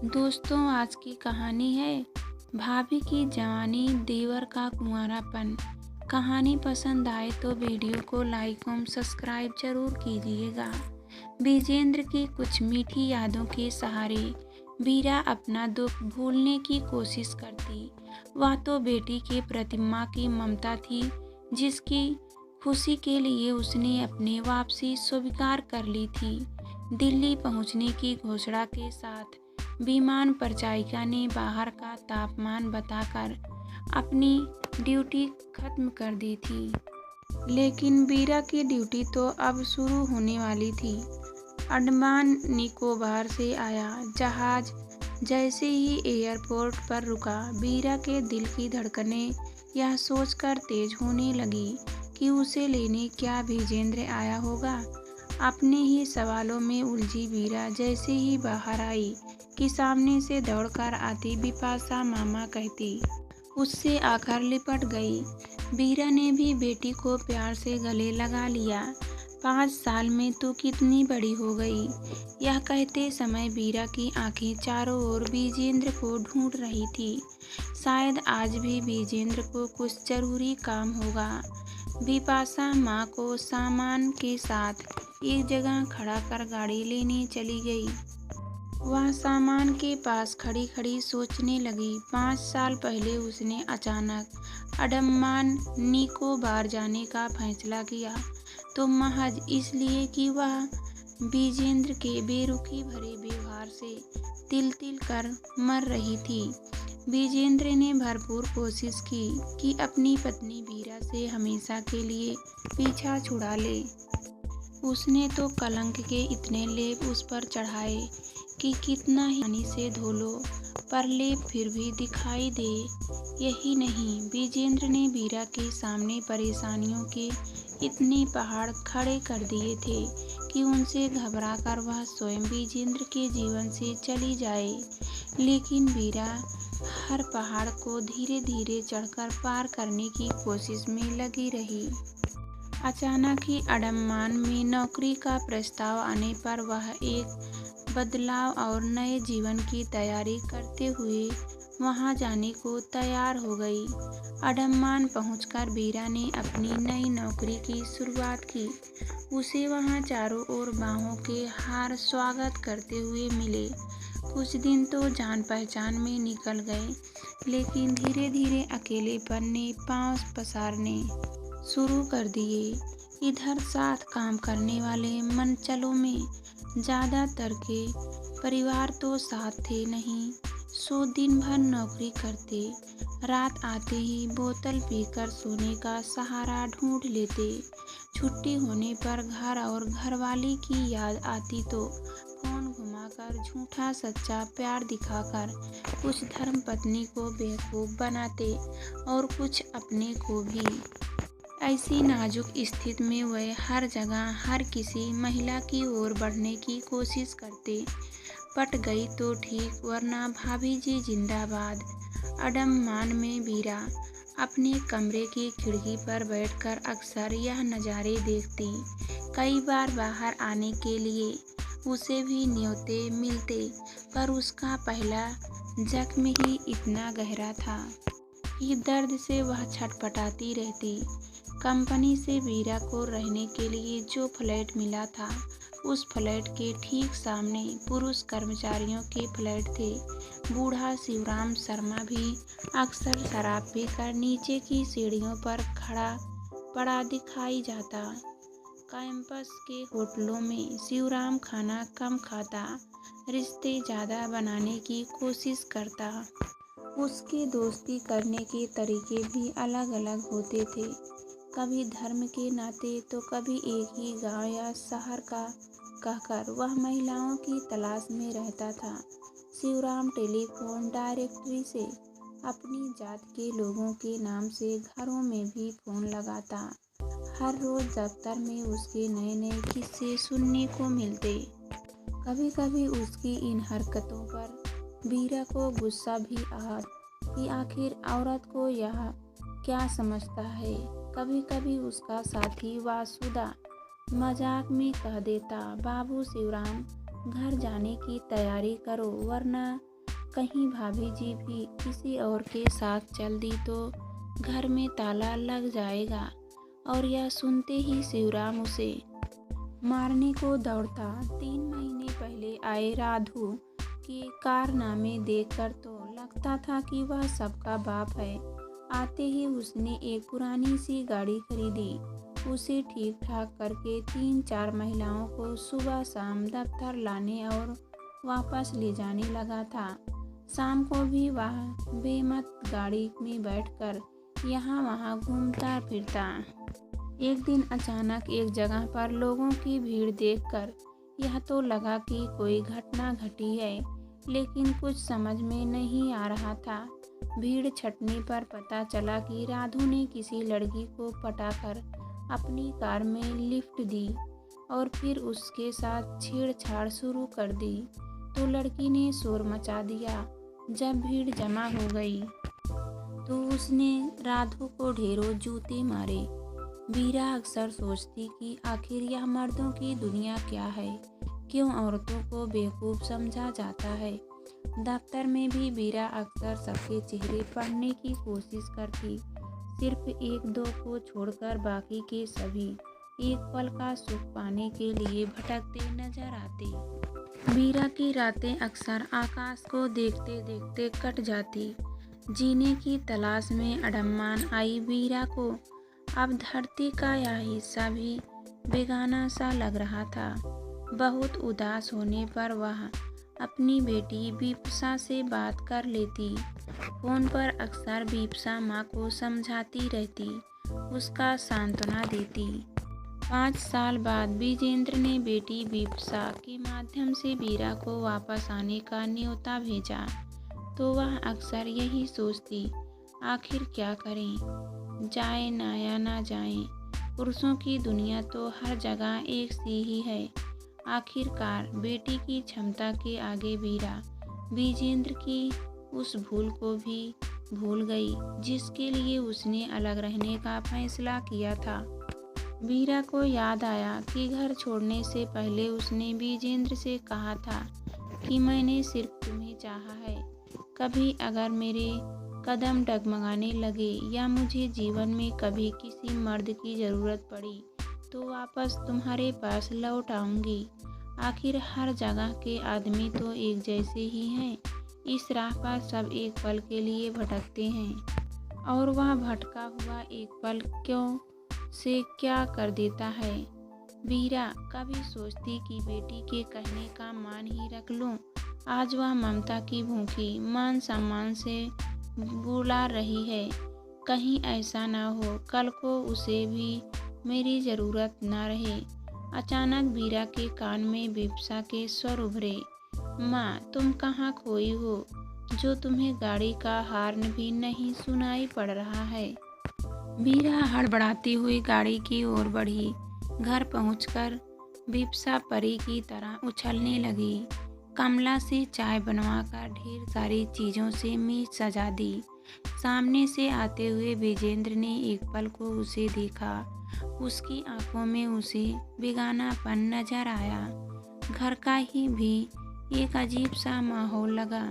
दोस्तों, आज की कहानी है भाभी की जवानी, देवर का कुंवारापन। कहानी पसंद आए तो वीडियो को लाइक और सब्सक्राइब जरूर कीजिएगा। विजेंद्र की कुछ मीठी यादों के सहारे वीरा अपना दुख भूलने की कोशिश करती। वह तो बेटी के प्रति माँ की ममता थी, जिसकी खुशी के लिए उसने अपनी वापसी स्वीकार कर ली थी। दिल्ली पहुंचने की घोषणा के साथ विमान परिचारिका ने बाहर का तापमान बताकर अपनी ड्यूटी खत्म कर दी थी। लेकिन वीरा की ड्यूटी तो अब शुरू होने वाली थी। अंडमान निकोबार से आया जहाज जैसे ही एयरपोर्ट पर रुका, वीरा के दिल की धड़कनें यह सोचकर तेज होने लगी कि उसे लेने क्या विजेंद्र आया होगा। अपने ही सवालों में उलझी वीरा जैसे ही बाहर आई कि सामने से दौड़कर आती बिपाशा मामा कहती, उससे आकर लिपट गई। वीरा ने भी बेटी को प्यार से गले लगा लिया। 5 साल में तू कितनी बड़ी हो गई। यह कहते समय वीरा की आंखें चारों ओर विजेंद्र को ढूंढ रही थी। शायद आज भी विजेंद्र को कुछ जरूरी काम होगा। बिपाशा माँ को सामान के साथ एक जगह खड़ा कर गाड़ी लेने चली गई। वह सामान के पास खड़ी खड़ी सोचने लगी। 5 साल पहले उसने अचानक अंडमान निकोबार जाने का फैसला किया तो महज इसलिए कि वह विजेंद्र के बेरुखी भरे व्यवहार से तिल तिल कर मर रही थी। विजेंद्र ने भरपूर कोशिश की कि अपनी पत्नी वीरा से हमेशा के लिए पीछा छुड़ा ले। उसने तो कलंक के इतने लेप उस पर चढ़ाए कि कितना ही पानी से धो लो पर लेप फिर भी दिखाई दे। यही नहीं, विजेंद्र ने वीरा के सामने परेशानियों के इतने पहाड़ खड़े कर दिए थे कि उनसे घबराकर वह स्वयं विजेंद्र के जीवन से चली जाए। लेकिन वीरा हर पहाड़ को धीरे धीरे चढ़कर पार करने की कोशिश में लगी रही। अचानक ही अंडमान में नौकरी का प्रस्ताव आने पर वह एक बदलाव और नए जीवन की तैयारी करते हुए वहां जाने को तैयार हो गई। अंडमान पहुंचकर वीरा ने अपनी नई नौकरी की शुरुआत की। उसे वहां चारों ओर बाहों के हार स्वागत करते हुए मिले। कुछ दिन तो जान पहचान में निकल गए, लेकिन धीरे धीरे अकेलेपन ने पांव पसारने शुरू कर दिए। इधर साथ काम करने वाले मनचलों में ज़्यादातर के परिवार तो साथ थे नहीं, सो दिन भर नौकरी करते, रात आते ही बोतल पीकर सोने का सहारा ढूंढ लेते। छुट्टी होने पर घर और घरवाली की याद आती तो फोन घुमाकर झूठा सच्चा प्यार दिखाकर कुछ धर्मपत्नी को बेवकूफ़ बनाते और कुछ अपने को भी। ऐसी नाजुक स्थिति में वे हर जगह हर किसी महिला की ओर बढ़ने की कोशिश करते। पट गई तो ठीक, वरना भाभी जी जिंदाबाद। अंडमान में वीरा अपने कमरे की खिड़की पर बैठकर अक्सर यह नज़ारे देखती। कई बार बाहर आने के लिए उसे भी न्योते मिलते, पर उसका पहला जख्म ही इतना गहरा था कि दर्द से वह छटपटाती रहती। कंपनी से वीरा को रहने के लिए जो फ्लैट मिला था, उस फ्लैट के ठीक सामने पुरुष कर्मचारियों के फ्लैट थे। बूढ़ा शिवराम शर्मा भी अक्सर शराब पीकर नीचे की सीढ़ियों पर खड़ा पड़ा दिखाई जाता। कैंपस के होटलों में शिवराम खाना कम खाता, रिश्ते ज़्यादा बनाने की कोशिश करता। उसके दोस्ती करने के तरीके भी अलग अलग होते थे, कभी धर्म के नाते तो कभी एक ही गांव या शहर का कहकर वह महिलाओं की तलाश में रहता था। शिवराम टेलीफोन डायरेक्टरी से अपनी जात के लोगों के नाम से घरों में भी फोन लगाता। हर रोज दफ्तर में उसके नए नए किस्से सुनने को मिलते। कभी कभी उसकी इन हरकतों पर वीरा को गुस्सा भी आता कि आखिर औरत को यह क्या समझता है। कभी कभी उसका साथी वासुदा मजाक में कह देता, बाबू शिवराम घर जाने की तैयारी करो, वरना कहीं भाभी जी भी किसी और के साथ चल दी तो घर में ताला लग जाएगा। और यह सुनते ही शिवराम उसे मारने को दौड़ता। 3 महीने पहले आए राधु के कारनामे देखकर तो लगता था कि वह सबका बाप है। आते ही उसने एक पुरानी सी गाड़ी खरीदी। उसे ठीक ठाक करके 3-4 महिलाओं को सुबह शाम दफ्तर लाने और वापस ले जाने लगा था। शाम को भी वह बेमत गाड़ी में बैठकर यहाँ वहाँ घूमता फिरता। एक दिन अचानक एक जगह पर लोगों की भीड़ देखकर यह तो लगा कि कोई घटना घटी है, लेकिन कुछ समझ में नहीं आ रहा था। भीड़ छटने पर पता चला कि राधु ने किसी लड़की को पटाकर अपनी कार में लिफ्ट दी और फिर उसके साथ छेड़छाड़ शुरू कर दी। तो लड़की ने शोर मचा दिया। जब भीड़ जमा हो गई तो उसने राधु को ढेरों जूते मारे। वीरा अक्सर सोचती कि आखिर यह मर्दों की दुनिया क्या है, क्यों औरतों को बेवकूफ़ समझा जाता है। दफ्तर में भी वीरा अक्सर सबके चेहरे पढ़ने की कोशिश करती। सिर्फ 1-2 को छोड़कर बाकी के सभी एक पल का सुख पाने के लिए भटकते नजर आते। वीरा की रातें अक्सर आकाश को देखते देखते कट जाती। जीने की तलाश में अडम्मान आई वीरा को अब धरती का यह हिस्सा भी बेगाना सा लग रहा था। बहुत उदास होने पर वह अपनी बेटी बिपसा से बात कर लेती। फोन पर अक्सर बिपसा माँ को समझाती रहती, उसका सांत्वना देती। 5 साल बाद विजेंद्र ने बेटी बिपसा के माध्यम से वीरा को वापस आने का न्योता भेजा तो वह अक्सर यही सोचती, आखिर क्या करें, जाए ना या ना जाए। पुरुषों की दुनिया तो हर जगह एक सी ही है। आखिरकार बेटी की क्षमता के आगे वीरा विजेंद्र की उस भूल को भी भूल गई जिसके लिए उसने अलग रहने का फैसला किया था। वीरा को याद आया कि घर छोड़ने से पहले उसने विजेंद्र से कहा था कि मैंने सिर्फ तुम्हें चाहा है। कभी अगर मेरे कदम डगमगाने लगे या मुझे जीवन में कभी किसी मर्द की ज़रूरत पड़ी तो वापस तुम्हारे पास लौट आऊँगी। आखिर हर जगह के आदमी तो एक जैसे ही हैं। इस राह पर सब एक पल के लिए भटकते हैं और वह भटका हुआ एक पल क्यों से क्या कर देता है। वीरा कभी सोचती कि बेटी के कहने का मान ही रख लूं। आज वह ममता की भूखी मान सम्मान से बुला रही है। कहीं ऐसा ना हो कल को उसे भी मेरी ज़रूरत ना रहे। अचानक वीरा के कान में बिपसा के स्वर उभरे, माँ तुम कहाँ खोई हो, जो तुम्हें गाड़ी का हॉर्न भी नहीं सुनाई पड़ रहा है। वीरा हड़बड़ाती हुई गाड़ी की ओर बढ़ी। घर पहुंचकर बिपसा परी की तरह उछलने लगी। कमला से चाय बनवाकर ढेर सारी चीज़ों से मेज सजा दी। सामने से आते हुए विजेंद्र ने एक पल को उसे देखा। उसकी आंखों में उसे बेगानापन नजर आया। घर का ही भी एक अजीब सा माहौल लगा।